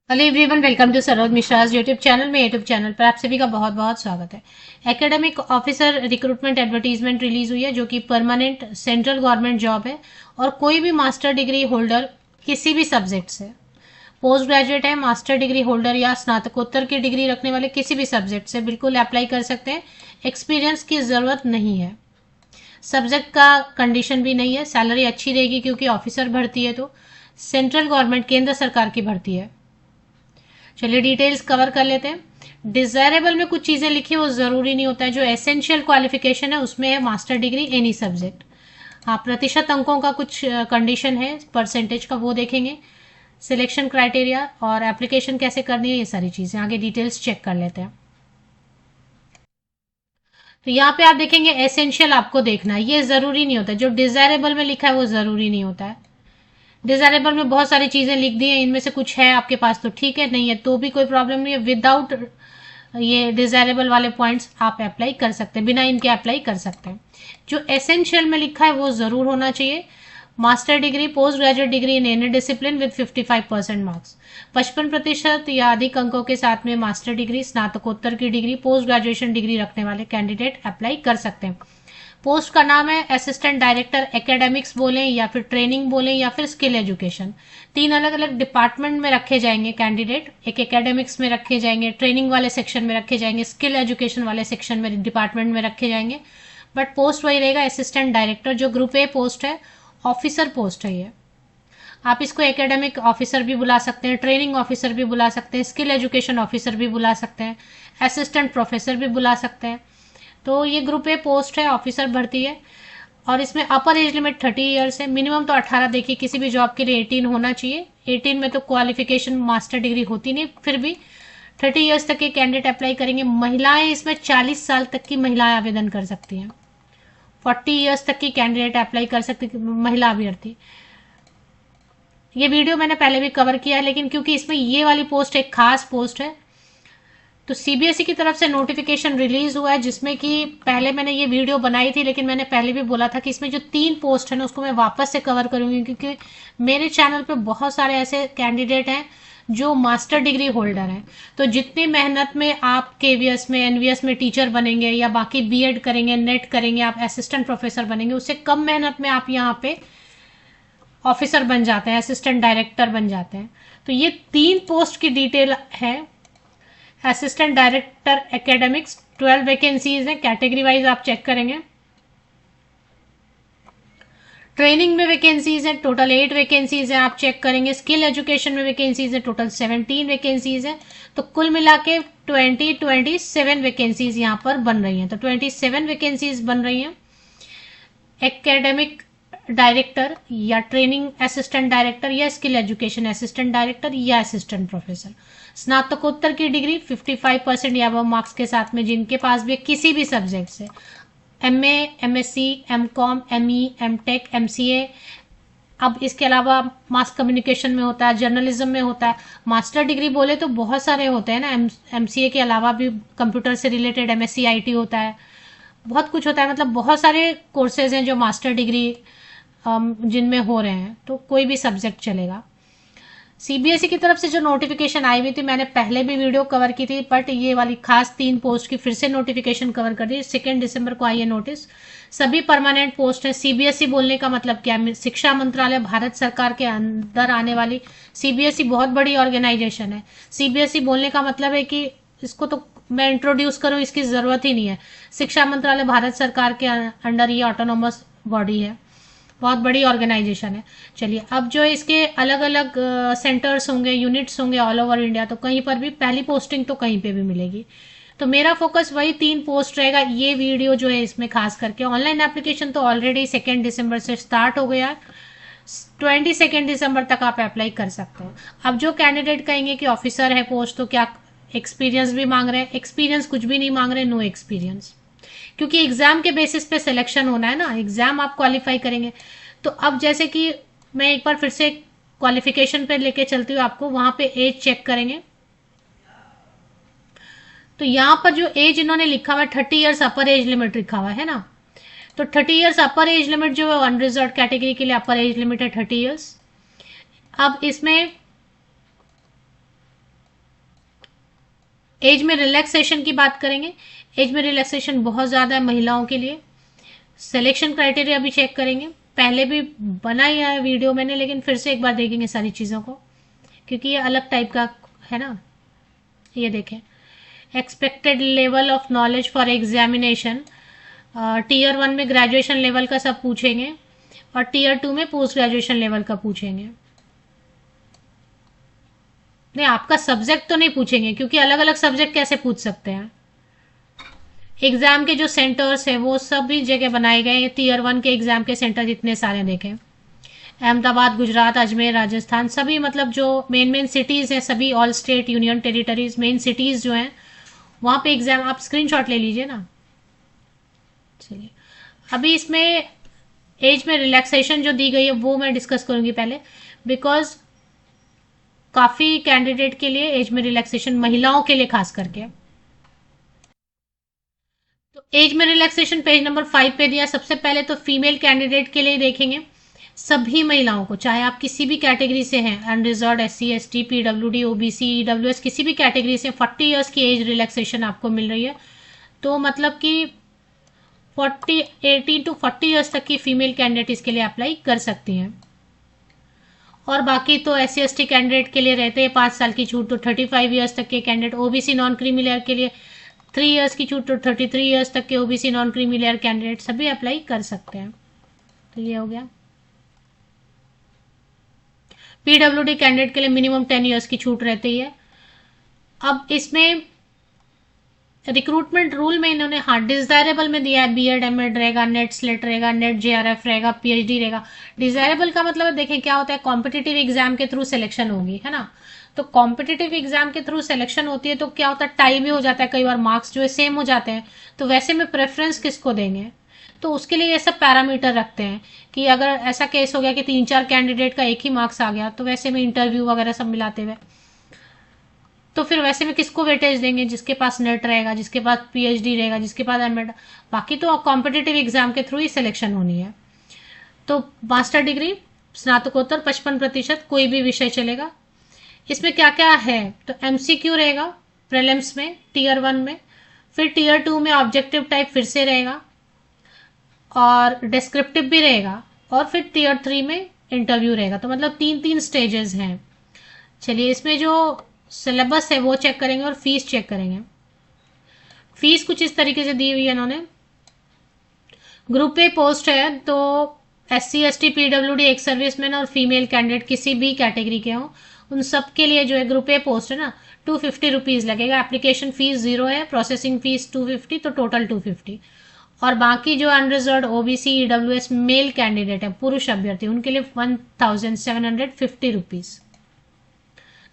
Hello everyone, welcome to Saroj Mishra's YouTube channel में। YouTube channel पर आप सभी का बहुत बहुत स्वागत है। Academic officer recruitment advertisement release हुई है जो कि परमानेंट सेंट्रल गवर्नमेंट जॉब है और कोई भी मास्टर डिग्री होल्डर किसी भी सब्जेक्ट से, पोस्ट ग्रेजुएट है, मास्टर डिग्री होल्डर या स्नातकोत्तर की डिग्री रखने वाले किसी भी सब्जेक्ट से बिल्कुल अप्लाई कर सकते हैं। एक्सपीरियंस की ज़रूरत नहीं है, सब्जेक्ट का कंडीशन भी नहीं है। सैलरी अच्छी रहेगी क्योंकि ऑफिसर भर्ती है, तो सेंट्रल गवर्नमेंट केंद्र सरकार की भर्ती है। चलिए डिटेल्स कवर कर लेते हैं। डिजायरेबल में कुछ चीजें लिखी, वो जरूरी नहीं होता है। जो एसेंशियल क्वालिफिकेशन है उसमें है मास्टर डिग्री एनी सब्जेक्ट। हाँ, प्रतिशत अंकों का कुछ कंडीशन है, परसेंटेज का, वो देखेंगे। सिलेक्शन क्राइटेरिया और एप्लीकेशन कैसे करनी है, ये सारी चीजें आगे डिटेल्स चेक कर लेते हैं। तो यहाँ पे आप देखेंगे एसेंशियल आपको देखना है, ये जरूरी नहीं होता। जो डिजायरेबल में लिखा है वो जरूरी नहीं होता है। डिजायरेबल में बहुत सारी चीजें लिख दी हैं, इनमें से कुछ है आपके पास तो ठीक है, नहीं है तो भी कोई प्रॉब्लम नहीं है। विदाउट ये डिजायरेबल वाले पॉइंट्स आप अप्लाई कर सकते हैं, बिना इनके अप्लाई कर सकते हैं। जो एसेंशियल में लिखा है वो जरूर होना चाहिए। Master degree, post graduate degree in any discipline with 55% marks, 55% या अधिक अंकों के साथ में मास्टर डिग्री, स्नातकोत्तर की डिग्री, पोस्ट ग्रेजुएशन डिग्री रखने वाले कैंडिडेट अप्लाई कर सकते हैं। पोस्ट का नाम है असिस्टेंट डायरेक्टर एकेडमिक्स बोलें या फिर ट्रेनिंग बोलें या फिर स्किल एजुकेशन। तीन अलग अलग डिपार्टमेंट में रखे जाएंगे कैंडिडेट। एक एकेडमिक्स में रखे जाएंगे, ट्रेनिंग वाले सेक्शन में रखे जाएंगे, स्किल एजुकेशन वाले सेक्शन में, डिपार्टमेंट में रखे जाएंगे। बट पोस्ट वही रहेगा, असिस्टेंट डायरेक्टर। जो ग्रुप ए पोस्ट है, ऑफिसर पोस्ट है ये। आप इसको एकेडमिक ऑफिसर भी बुला सकते हैं, ट्रेनिंग ऑफिसर भी बुला सकते हैं, स्किल एजुकेशन ऑफिसर भी बुला सकते हैं, असिस्टेंट प्रोफेसर भी बुला सकते हैं। तो ये ग्रुप ए पोस्ट है, ऑफिसर भर्ती है। और इसमें अपर एज लिमिट 30 ईयर्स है, मिनिमम तो 18। देखिए किसी भी जॉब के लिए 18 होना चाहिए। 18 में तो क्वालिफिकेशन मास्टर डिग्री होती नहीं, फिर भी 30 ईयर्स तक के कैंडिडेट अप्लाई करेंगे। महिलाएं इसमें 40 साल तक की महिलाएं आवेदन कर सकती हैं। 40 ईयर्स तक की कैंडिडेट अप्लाई कर सकती, महिला अभ्यर्थी। ये वीडियो मैंने पहले भी कवर किया है, लेकिन क्योंकि इसमें ये वाली पोस्ट एक खास पोस्ट है, तो सीबीएसई की तरफ से नोटिफिकेशन रिलीज हुआ है, जिसमें कि पहले मैंने ये वीडियो बनाई थी, लेकिन मैंने पहले भी बोला था कि इसमें जो 3 पोस्ट है ना उसको मैं वापस से कवर करूंगी, क्योंकि मेरे चैनल पे बहुत सारे ऐसे कैंडिडेट हैं जो मास्टर डिग्री होल्डर हैं। तो जितनी मेहनत में आप केवीएस में, एनवीएस में टीचर बनेंगे या बाकी बीएड करेंगे, नेट करेंगे, आप असिस्टेंट प्रोफेसर बनेंगे, उससे कम मेहनत में आप यहाँ पे ऑफिसर बन जाते हैं, असिस्टेंट डायरेक्टर बन जाते हैं। तो ये 3 पोस्ट की डिटेल है। असिस्टेंट डायरेक्टर एकेडमिक्स 12 वैकेंसीज है, कैटेगरी वाइज आप चेक करेंगे। ट्रेनिंग में वैकेंसीज है, टोटल 8 वैकेंसीज है, आप चेक करेंगे। स्किल एजुकेशन में वैकेंसीज है, टोटल 17 वैकेंसीज है। तो कुल मिला के 27 वैकेंसीज यहाँ पर बन रही हैं। तो 27 वैकेंसीज बन रही हैं। एकेडमिक डायरेक्टर या ट्रेनिंग असिस्टेंट डायरेक्टर या स्किल एजुकेशन असिस्टेंट डायरेक्टर या असिस्टेंट प्रोफेसर। स्नातकोत्तर की डिग्री 55% या अब मार्क्स के साथ में जिनके पास भी किसी भी सब्जेक्ट से, MA, MSc, MCom, ME, MTech, MCA. अब इसके अलावा मास कम्युनिकेशन में होता है, जर्नलिज्म में होता है। मास्टर डिग्री बोले तो बहुत सारे होते हैं ना, एमसीए के अलावा भी कंप्यूटर से रिलेटेड एमएससी आईटी होता है, बहुत कुछ होता है। मतलब बहुत सारे कोर्सेज हैं जो मास्टर डिग्री जिनमें हो रहे हैं, तो कोई भी सब्जेक्ट चलेगा। सीबीएसई की तरफ से जो नोटिफिकेशन आई हुई थी, मैंने पहले भी वीडियो कवर की थी, बट ये वाली खास 3 पोस्ट की फिर से नोटिफिकेशन कवर कर दी। 2 दिसंबर को आई है नोटिस। सभी परमानेंट पोस्ट है। सीबीएसई बोलने का मतलब क्या है? शिक्षा मंत्रालय, भारत सरकार के अंदर आने वाली। सीबीएसई बहुत बड़ी ऑर्गेनाइजेशन है। सीबीएसई बोलने का मतलब है कि इसको तो मैं इंट्रोड्यूस करूं, इसकी जरूरत ही नहीं है। शिक्षा मंत्रालय भारत सरकार के अंडर ये ऑटोनोमस बॉडी है, बहुत बड़ी ऑर्गेनाइजेशन है। चलिए, अब जो इसके अलग अलग सेंटर्स होंगे, यूनिट्स होंगे ऑल ओवर इंडिया, तो कहीं पर भी पहली पोस्टिंग तो कहीं पे भी मिलेगी। तो मेरा फोकस वही 3 पोस्ट रहेगा। ये वीडियो जो है इसमें खास करके ऑनलाइन एप्लीकेशन तो ऑलरेडी 2 दिसंबर से स्टार्ट हो गया है। 22 दिसंबर तक आप अप्लाई कर सकते हो। अब जो कैंडिडेट कहेंगे कि ऑफिसर है पोस्ट, तो क्या एक्सपीरियंस भी मांग रहे हैं? एक्सपीरियंस कुछ भी नहीं मांग रहे, नो एक्सपीरियंस, क्योंकि एग्जाम के बेसिस पे सिलेक्शन होना है ना, एग्जाम आप क्वालिफाई करेंगे। तो अब जैसे कि मैं एक बार फिर से क्वालिफिकेशन पे लेके चलती हूँ आपको, वहां पे एज चेक करेंगे। तो यहां पर जो एज इन्होंने लिखा हुआ है 30 ईयर्स अपर एज लिमिट लिखा हुआ है ना, तो 30 ईयर्स अपर एज लिमिट जो है अनरिजर्व कैटेगरी के लिए अपर एज लिमिट है 30 ईयर्स। अब इसमें एज में रिलैक्सेशन की बात करेंगे। एज में रिलैक्सेशन बहुत ज़्यादा है महिलाओं के लिए। सिलेक्शन क्राइटेरिया भी चेक करेंगे, पहले भी बनाई है वीडियो मैंने, लेकिन फिर से एक बार देखेंगे सारी चीज़ों को, क्योंकि ये अलग टाइप का है ना। ये देखें, expected level of knowledge for examination, tier 1 में ग्रेजुएशन लेवल का सब पूछेंगे और टीयर 2 में पोस्ट ग्रेजुएशन लेवल का पूछेंगे। नहीं, आपका सब्जेक्ट तो नहीं पूछेंगे, क्योंकि अलग अलग सब्जेक्ट कैसे पूछ सकते हैं। एग्जाम के जो सेंटर्स है वो सभी जगह बनाए गए हैं। टीयर 1 के एग्जाम के सेंटर जितने सारे देखें, अहमदाबाद, गुजरात, अजमेर, राजस्थान, सभी मतलब जो मेन सिटीज़ हैं, सभी all state union territories main cities जो हैं वहाँ पे एग्जाम, आप स्क्रीनशॉट ले लीजिए ना। चलिए, अभी इसमें एज में रिलैक्सेशन जो दी गई है वो मैं डिस्कस करूंगी पहले, बिकॉज काफ़ी कैंडिडेट के लिए एज में रिलैक्सेशन, महिलाओं के लिए खास करके। तो एज में रिलैक्सेशन पेज नंबर 5 पे दिया। सबसे पहले तो फीमेल कैंडिडेट के लिए देखेंगे, सभी महिलाओं को, चाहे आप किसी भी कैटेगरी से हैं, unreserved, SC ST, PWD, OBC, EWS, किसी भी कैटेगरी से 40 ईयर्स की एज रिलैक्सेशन आपको मिल रही है। तो मतलब कि 18 to 40 ईयर्स तक की फीमेल कैंडिडेट इसके लिए अप्लाई कर सकती हैं। और बाकी तो SC ST कैंडिडेट के लिए रहते हैं 5 साल की छूट, तो 35 ईयर्स तक के candidate. OBC non creamy layer के लिए 3 ईयर्स की छूट, तो 33 ईयर्स तक के OBC non creamy layer candidate सभी अप्लाई कर सकते हैं। तो ये हो गया। PWD कैंडिडेट के लिए मिनिमम 10 ईयर्स की छूट रहती है। अब इसमें रिक्रूटमेंट रूल में इन्होंने डिजायरेबल में दिया है, BEd MAd रहेगा, नेट स्लेट रहेगा, नेट JRF रहेगा, PhD रहेगा। डिजायरेबल का मतलब देखें क्या होता है, कॉम्पिटिटिव एग्जाम के थ्रू सिलेक्शन होगी, है ना। तो कॉम्पिटिटिव एग्जाम के थ्रू सिलेक्शन होती है तो क्या होता है, टाई भी हो जाता है, कई बार मार्क्स जो है सेम हो जाते हैं, तो वैसे में प्रेफरेंस किसको देंगे। तो उसके लिए ये सब पैरामीटर रखते हैं कि अगर ऐसा केस हो गया कि 3-4 कैंडिडेट का एक ही मार्क्स आ गया, तो वैसे में इंटरव्यू वगैरह सब मिलाते हुए, तो फिर वैसे में किसको वेटेज देंगे, जिसके पास नेट रहेगा, जिसके पास PhD रहेगा, जिसके पास MAd। बाकी तो कॉम्पिटिटिव एग्जाम के थ्रू ही सिलेक्शन होनी है। तो मास्टर डिग्री, स्नातकोत्तर 55%, कोई भी विषय चलेगा। इसमें क्या क्या है, तो MCQ रहेगा प्रीलिम्स में टीयर 1 में, फिर टीयर 2 में ऑब्जेक्टिव टाइप फिर से रहेगा और डिस्क्रिप्टिव भी रहेगा, और फिर टीयर 3 में इंटरव्यू रहेगा। तो मतलब 3-3 स्टेजेस हैं। चलिए, इसमें जो सिलेबस है वो चेक करेंगे और फीस चेक करेंगे। फीस कुछ इस तरीके से दी हुई है इन्होंने। ग्रुप ए पोस्ट है तो SC ST PWD, एक सर्विसमैन और फीमेल कैंडिडेट किसी भी कैटेगरी के हों, उन सब के लिए जो है ग्रुप ए पोस्ट है ना, 250 रुपीज़ लगेगा। एप्लीकेशन फीस 0 है, प्रोसेसिंग फीस 250, तो टोटल 250। और बाकी जो unreserved OBC EWS male candidate है, पुरुष अभ्यर्थी, उनके लिए 1750 रुपीज़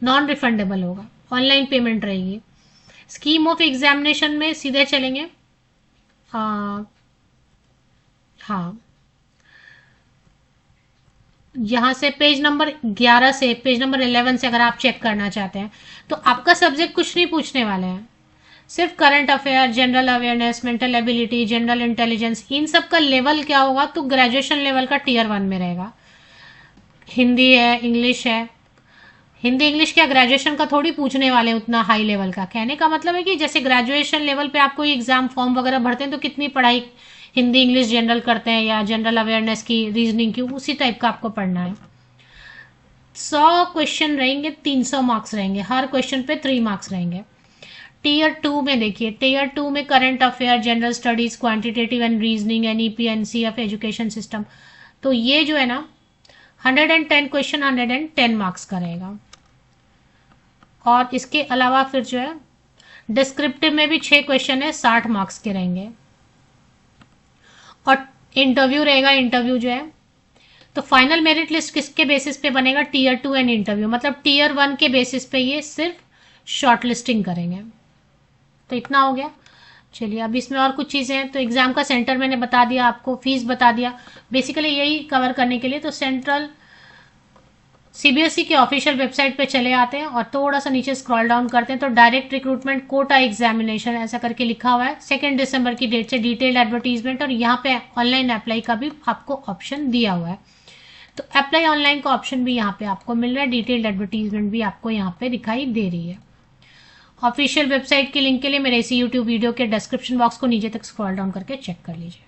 नॉन रिफंडेबल होगा, ऑनलाइन पेमेंट रहेगी। स्कीम ऑफ एग्जामिनेशन में सीधे चलेंगे। हाँ, यहाँ से पेज नंबर 11 से पेज नंबर 11 से अगर आप चेक करना चाहते हैं तो आपका सब्जेक्ट कुछ नहीं पूछने वाले हैं, सिर्फ current affair, general awareness, mental ability, general intelligence, इन सब का लेवल क्या होगा, तो ग्रेजुएशन लेवल का टीयर 1 में रहेगा। हिंदी है, इंग्लिश है। हिंदी इंग्लिश क्या ग्रेजुएशन का थोड़ी पूछने वाले उतना हाई लेवल का। कहने का मतलब है कि जैसे ग्रेजुएशन लेवल पे आप कोई एग्जाम फॉर्म वगैरह भरते हैं तो कितनी पढ़ाई हिंदी इंग्लिश जनरल करते हैं या जनरल अवेयरनेस की, रीजनिंग की, उसी टाइप का आपको पढ़ना है। 100 क्वेश्चन रहेंगे, 300 मार्क्स रहेंगे, हर क्वेश्चन पे 3 मार्क्स रहेंगे। टीयर 2 में देखिए, टीयर 2 में current affair, general studies, quantitative and reasoning, NEP NCF, education system, तो ये जो है ना 110 क्वेश्चन 110 मार्क्स का रहेगा। और इसके अलावा फिर जो है डिस्क्रिप्टिव में भी 6 क्वेश्चन है, 60 मार्क्स के रहेंगे। और इंटरव्यू रहेगा, इंटरव्यू जो है तो फाइनल मेरिट लिस्ट किसके बेसिस पे बनेगा, टीयर 2 एंड इंटरव्यू, मतलब टीयर 1 के बेसिस पे ये सिर्फ शॉर्ट लिस्टिंग करेंगे। तो इतना हो गया। चलिए, अब इसमें और कुछ चीज़ें हैं। तो एग्जाम का सेंटर मैंने बता दिया आपको, फीस बता दिया, बेसिकली यही कवर करने के लिए। तो सेंट्रल CBSE के ऑफिशियल वेबसाइट पे चले आते हैं और थोड़ा सा नीचे स्क्रॉल डाउन करते हैं तो डायरेक्ट रिक्रूटमेंट कोटा एग्जामिनेशन ऐसा करके लिखा हुआ है। 2 दिसंबर की डेट से डिटेल्ड एडवर्टीजमेंट, और यहाँ पे ऑनलाइन अप्लाई का भी आपको ऑप्शन दिया हुआ है। तो अप्लाई ऑनलाइन का ऑप्शन भी यहाँ पे आपको मिल रहा है, डिटेल्ड एडवर्टीजमेंट भी आपको यहाँ पे दिखाई दे रही है। ऑफिशियल वेबसाइट के लिंक के लिए मेरे इसी यूट्यूब वीडियो के डिस्क्रिप्शन बॉक्स को नीचे तक स्क्रॉल डाउन करके चेक कर लीजिए।